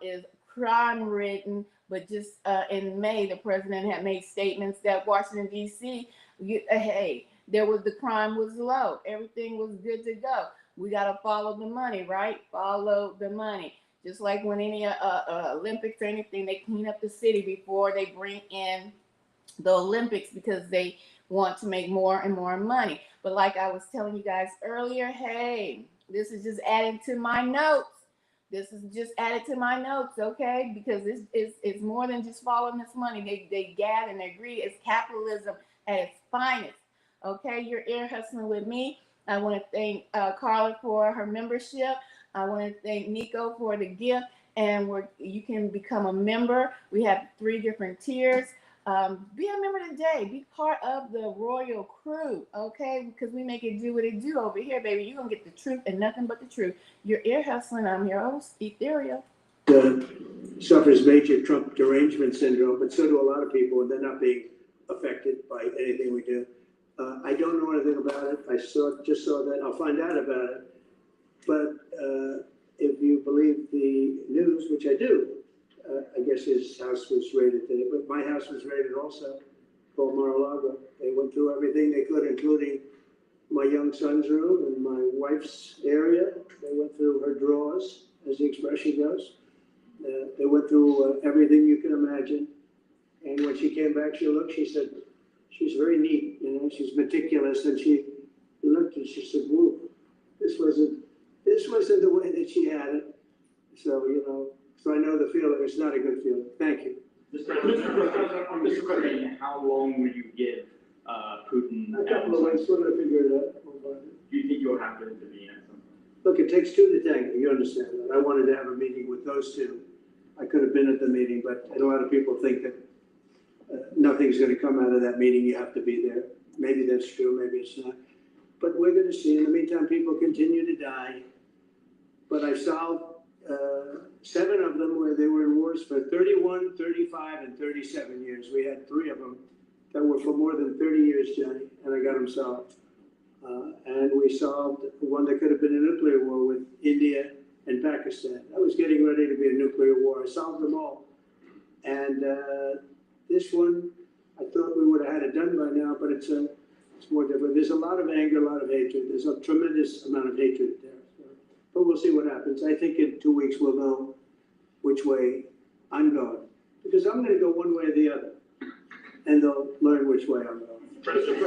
is crime-ridden? But just in May, the president had made statements that Washington, D.C., hey, the crime was low. Everything was good to go. We got to follow the money, right? Follow the money. Just like when any Olympics or anything, they clean up the city before they bring in the Olympics because they want to make more and more money. But like I was telling you guys earlier, hey, this is just adding to my notes. This is just added to my notes, okay? Because it's more than just following this money. They gather and they agree. It's capitalism at its finest, okay? You're ear hustling with me. I want to thank Carla for her membership. I want to thank Nico for the gift. And you can become a member. We have 3 different tiers. Be a member today. Be part of the royal crew, okay? Because we make it do what it do over here, baby. You're going to get the truth and nothing but the truth. You're ear hustling. I'm your host, Ethereal. Suffers major Trump derangement syndrome, but so do a lot of people, and they're not being affected by anything we do. I don't know anything about it. I just saw that. I'll find out about it. But if you believe the news, which I do, I guess his house was raided today, but my house was raided also, for Mar-a-Lago. They went through everything they could, including my young son's room and my wife's area. They went through her drawers, as the expression goes. They went through everything you can imagine. And when she came back, she said, she's very neat, you know, she's meticulous. And she looked and she said, whoa, this wasn't the way that she had it. So, you know, so I know the feeling. It's not a good feeling. Thank you. Mr. President, how long will you give Putin? A couple of weeks, we're going to figure it out. Do you think you'll have to intervene at some point? Look, it takes two to tango. You understand that. I wanted to have a meeting with those two. I could have been at the meeting, but a lot of people think that nothing's going to come out of that meeting. You have to be there. Maybe that's true. Maybe it's not. But we're going to see. In the meantime, people continue to die. But I solved 7 of them where they were in wars for 31, 35, and 37 years. We had 3 of them that were for more than 30 years, Johnny, and I got them solved. And we solved one that could have been a nuclear war with India and Pakistan. I was getting ready to be a nuclear war. I solved them all. And this one, I thought we would have had it done by now, but it's more different. There's a lot of anger, a lot of hatred. There's a tremendous amount of hatred there. But we'll see what happens. I think in 2 weeks we'll know which way I'm going. Because I'm going to go one way or the other. And they'll learn which way I'm going. President,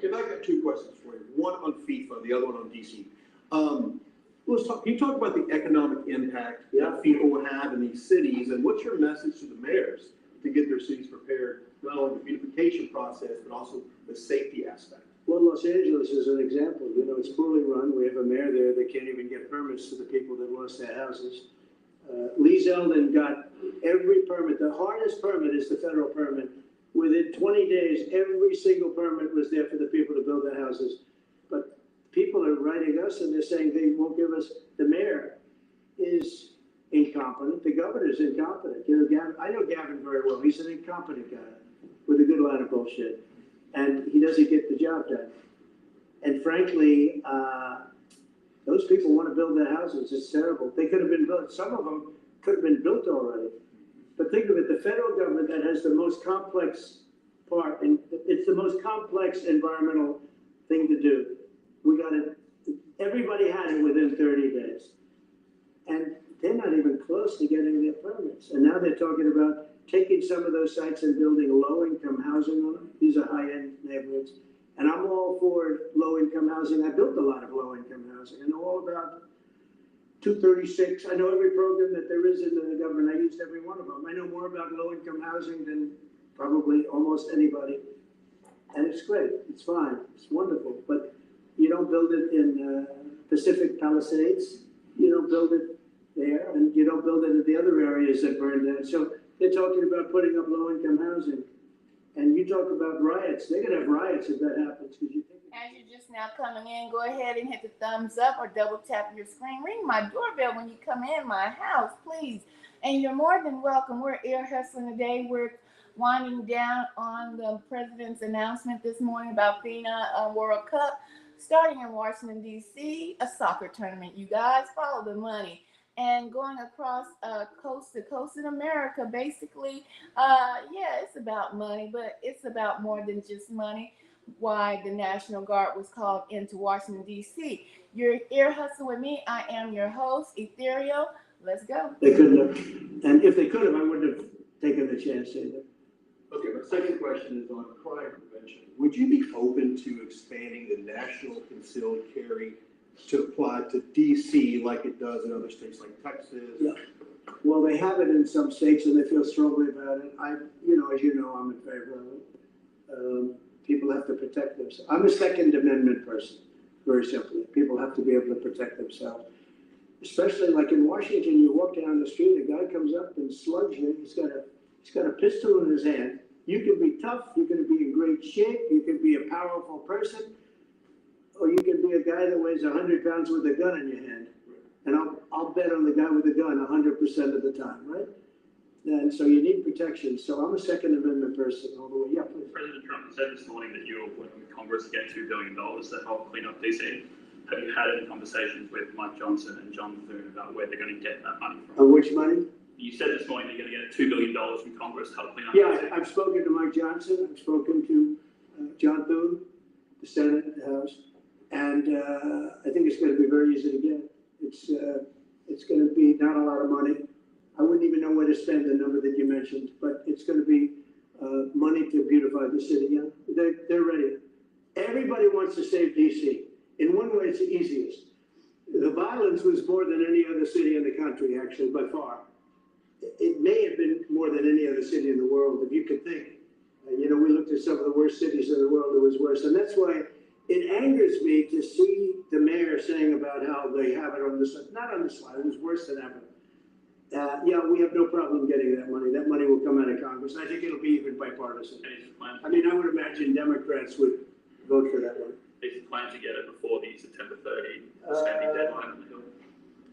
if I got 2 questions for you, one on FIFA, the other one on DC. Can you talk about the economic impact that FIFA will have in these cities, and what's your message to the mayors to get their cities prepared, not only the beautification process, but also the safety aspect? Well, Los Angeles is an example. You know, it's poorly run. We have a mayor there that can't even get permits to the people that lost their houses. Lee Zeldin got every permit. The hardest permit is the federal permit. Within 20 days, every single permit was there for the people to build their houses. But people are writing us and they're saying they won't give us. The mayor is incompetent. The governor is incompetent. You know, Gavin, I know Gavin very well. He's an incompetent guy with a good line of bullshit. And he doesn't get the job done. And frankly, those people want to build their houses. It's terrible. They could have been built. Some of them could have been built already. But think of it, the federal government that has the most complex part, and it's the most complex environmental thing to do. We got it, everybody had it within 30 days. And they're not even close to getting their permits. And now they're talking about taking some of those sites and building low-income housing on them. These are high-end neighborhoods. And I'm all for low-income housing. I built a lot of low-income housing. I know all about 236. I know every program that there is in the government. I used every one of them. I know more about low-income housing than probably almost anybody. And it's great. It's fine. It's wonderful. But you don't build it in Pacific Palisades. You don't build it there. And you don't build it in the other areas that burned down. So they're talking about putting up low-income housing. And you talk about riots. They're going to have riots if that happens. Because you think. As you're just now coming in, go ahead and hit the thumbs up or double tap your screen. Ring my doorbell when you come in my house, please. And you're more than welcome. We're ear hustling today. We're winding down on the president's announcement this morning about FINA World Cup starting in Washington, D.C., a soccer tournament. You guys follow the money. And going across coast to coast in America, basically, it's about money, but it's about more than just money. Why the National Guard was called into Washington, D.C. You're ear hustling with me. I am your host, Ethereal. Let's go. They couldn't have. And if they could have, I wouldn't have taken the chance either. Okay, my second question is on crime prevention. Would you be open to expanding the national concealed carry to apply to DC like it does in other states like Texas? Yeah. Well, they have it in some states and they feel strongly about it. As you know, I'm in favor of it. People have to protect themselves. I'm a Second Amendment person, very simply. People have to be able to protect themselves. Especially like in Washington, you walk down the street, a guy comes up and slugs you. He's got a pistol in his hand. You can be tough, you can be in great shape, you can be a powerful person, or you can be a guy that weighs 100 pounds with a gun in your hand. And I'll bet on the guy with the gun 100% of the time, right? And so you need protection. So I'm a Second Amendment person all the way. Yeah, please. President Trump said this morning that you're working with Congress to get $2 billion to help clean up DC. Have you had any conversations with Mike Johnson and John Thune about where they're going to get that money from? Which money? You said this morning you're going to get $2 billion from Congress to help clean up. Yeah, I've spoken to Mike Johnson, I've spoken to John Thune, the Senate, the House, and I think it's going to be very easy to get. It's going to be not a lot of money. I wouldn't even know where to spend the number that you mentioned, but it's going to be money to beautify the city. Yeah, they're ready. Everybody wants to save DC. In one way, it's the easiest. The violence was more than any other city in the country, actually, by far. It may have been more than any other city in the world, if you could think. You know, we looked at some of the worst cities in the world, it was worse. And that's why it angers me to see the mayor saying about how they have it on the slide. Not on the slide, it was worse than ever. Yeah, we have no problem getting that money. That money will come out of Congress. I think it'll be even bipartisan. I mean, I would imagine Democrats would vote for that one. Is the plan to get it before the September 30 spending deadline on the Hill?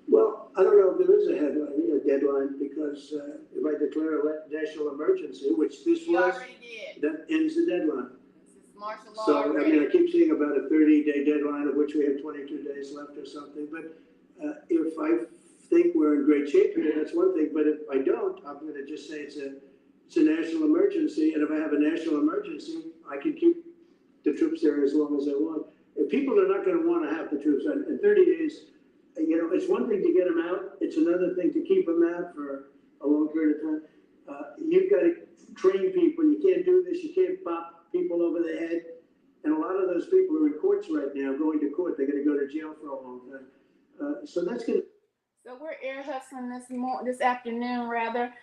Well, I don't know if there is a deadline, because if I declare a national emergency, which this You was, already did. that ends the deadline. This is martial law So, I already. mean, I keep seeing about a 30-day deadline, of which we have 22 days left or something. But if I think we're in great shape here, that's one thing. But if I don't, I'm going to just say it's a national emergency. And if I have a national emergency, I can keep the troops there as long as I want. And people are not going to want to have the troops on. In 30 days, you know, it's one thing to get them out. It's another thing to keep them out for a long period of time. You've got to train people. You can't do this. You can't pop people over the head. And a lot of those people are in courts right now, going to court. They're going to go to jail for a long time. So that's going to. So we're ear hustling this afternoon, rather.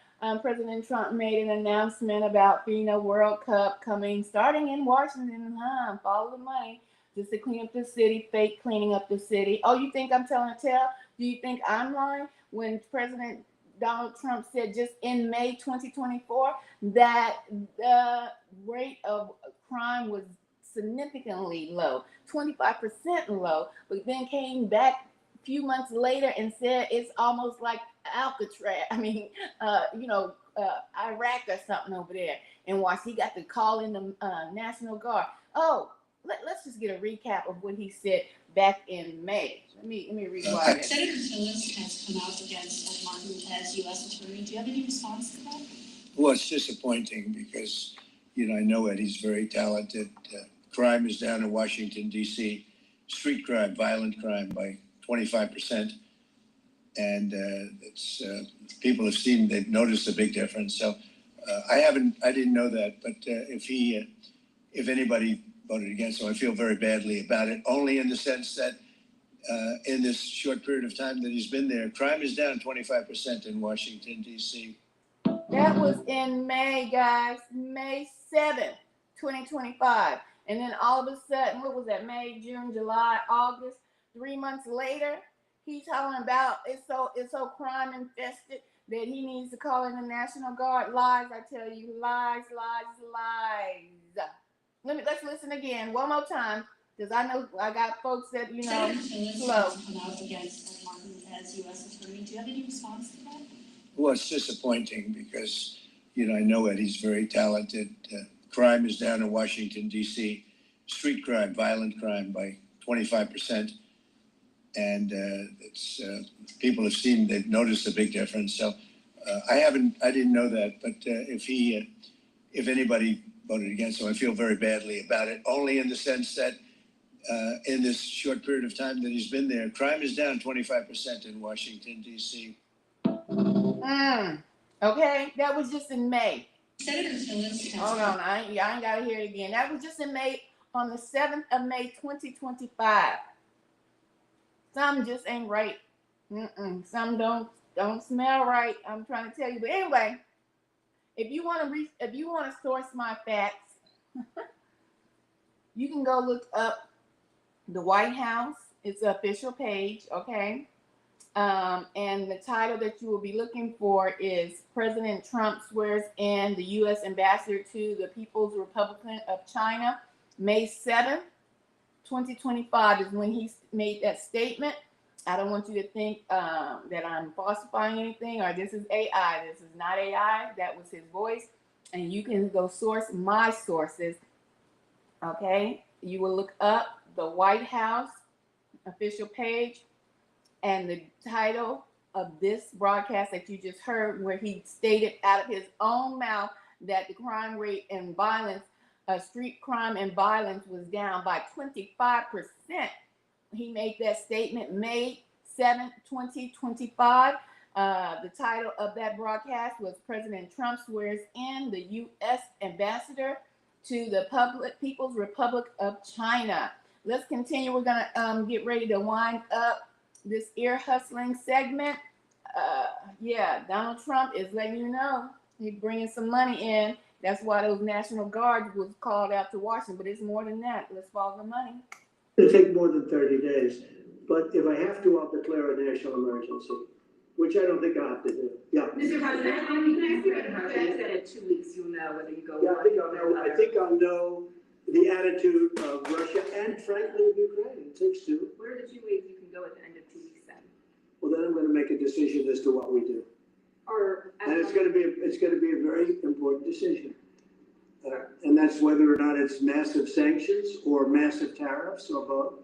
President Trump made an announcement about FINA World Cup starting in Washington. Follow the money, just to clean up the city, fake cleaning up the city. Oh, you think I'm telling a tale? Do you think I'm lying? When President Donald Trump said just in May 2024 that the rate of crime was significantly low, 25% low, but then came back a few months later and said it's almost like Alcatraz. I mean, Iraq or something over there. And watch, he got to call in the National Guard. Oh, let's just get a recap of what he said back in May. Let me rewind it. Senator Tillis has come out against Ed Martin as U.S. Attorney. Do you have any response to that? Well, it's disappointing because, you know, I know Ed, he's very talented. Crime is down in Washington, D.C. Street crime, violent crime by 25%. And people have seen, they've noticed a big difference. So I didn't know that. But if anybody voted against him, I feel very badly about it, only in the sense that in this short period of time that he's been there, crime is down 25% in Washington, D.C. That was in May, guys, May 7th, 2025. And then all of a sudden, what was that, May, June, July, August, 3 months later, he's talking about it's so crime infested that he needs to call in the National Guard. Lies, I tell you, lies, lies, lies. Let's listen again one more time, because I know I got folks that, you know, slow. Come out against Ed Martin as U.S. Attorney. Do you have any response to that? Well, it's disappointing because, you know, I know Ed, he's very talented. Crime is down in Washington, D.C. Street crime, violent crime by 25%. And people have seen, they've noticed a big difference. So I didn't know that. But if anybody voted against him, I feel very badly about it, only in the sense that in this short period of time that he's been there, crime is down 25% in Washington, D.C. Okay, that was just in May. Senator Tillis has Hold on, I ain't got to hear it again. That was just in May, on the 7th of May, 2025. Some just ain't right. Some don't smell right. I'm trying to tell you. But anyway, if you want to source my facts, you can go look up the White House. It's the official page, okay? And the title that you will be looking for is President Trump swears in the U.S. ambassador to the People's Republic of China. May 7th, 2025 is when he made that statement. I don't want you to think that I'm falsifying anything or this is AI. This is not AI. That was his voice. And you can go source my sources. Okay? You will look up the White House official page, and the title of this broadcast that you just heard, where he stated out of his own mouth that the crime rate and violence, street crime and violence was down by 25%. He made that statement May 7th, 2025. The title of that broadcast was President Trump swears in the U.S. ambassador to the People's Republic of China. Let's continue. We're going to get ready to wind up this ear hustling segment. Donald Trump is letting you know he's bringing some money in. That's why those National Guards was called out to Washington, but it's more than that. Let's follow the money. It'll take more than 30 days, but if I have to, I'll declare a national emergency, which I don't think I have to do. Yeah. Mr. President, can I ask you a question? You said in 2 weeks you'll know whether you go. Yeah, I think I'll know the attitude of Russia and frankly of Ukraine. It takes two. What are the 2 ways you can go at the end of 2 weeks then? Well, then I'm going to make a decision as to what we do. Or. And it's going to be a very important decision. And that's whether or not it's massive sanctions or massive tariffs or both.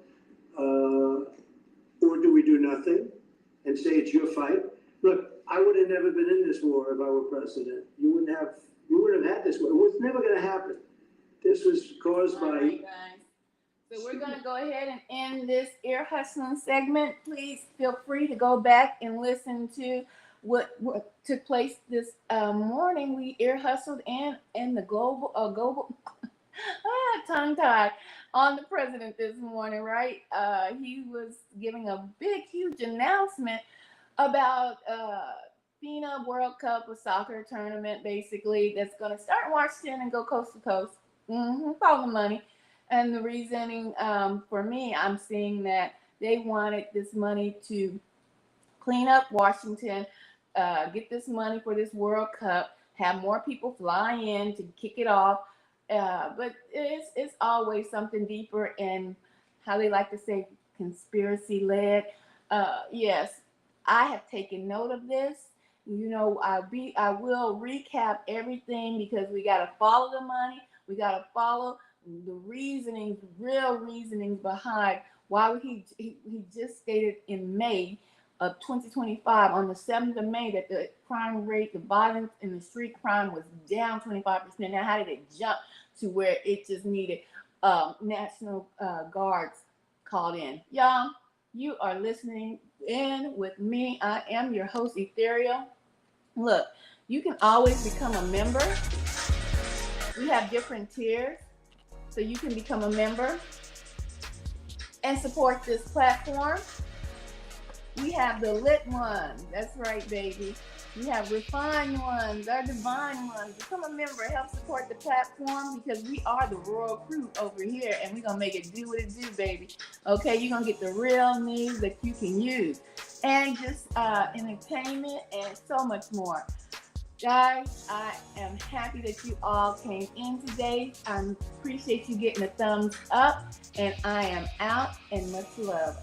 Or do we do nothing and say it's your fight? Look, I would have never been in this war if I were president. You wouldn't have had this war. It was never going to happen. This was caused by. All right, guys. So we're going to go ahead and end this ear hustling segment. Please feel free to go back and listen to what took place this morning. We ear hustled in the global tongue tied on the president this morning, right? He was giving a big, huge announcement about FINA World Cup, a soccer tournament, basically, that's going to start in Washington and go coast to coast. Follow the money. And the reasoning for me, I'm seeing that they wanted this money to clean up Washington, get this money for this World Cup, have more people fly in to kick it off. But it's always something deeper in how they like to say conspiracy led. Yes, I have taken note of this. You know, I will recap everything because we got to follow the money. We got to follow the real reasonings behind why he just stated in May of 2025, on the 7th of May, that the crime rate, the violence in the street crime was down 25%. Now, how did it jump to where it just needed National Guards called in? Y'all, you are listening in with me. I am your host, Ethereal. Look, you can always become a member. We have different tiers, so you can become a member and support this platform. We have the lit ones. That's right, baby. We have refined ones, our divine ones. Become a member, help support the platform, because we are the royal crew over here, and we're going to make it do what it do, baby. Okay, you're going to get the real news that you can use, and just entertainment and so much more. Guys, I am happy that you all came in today. I appreciate you getting a thumbs up, and I am out, and much love.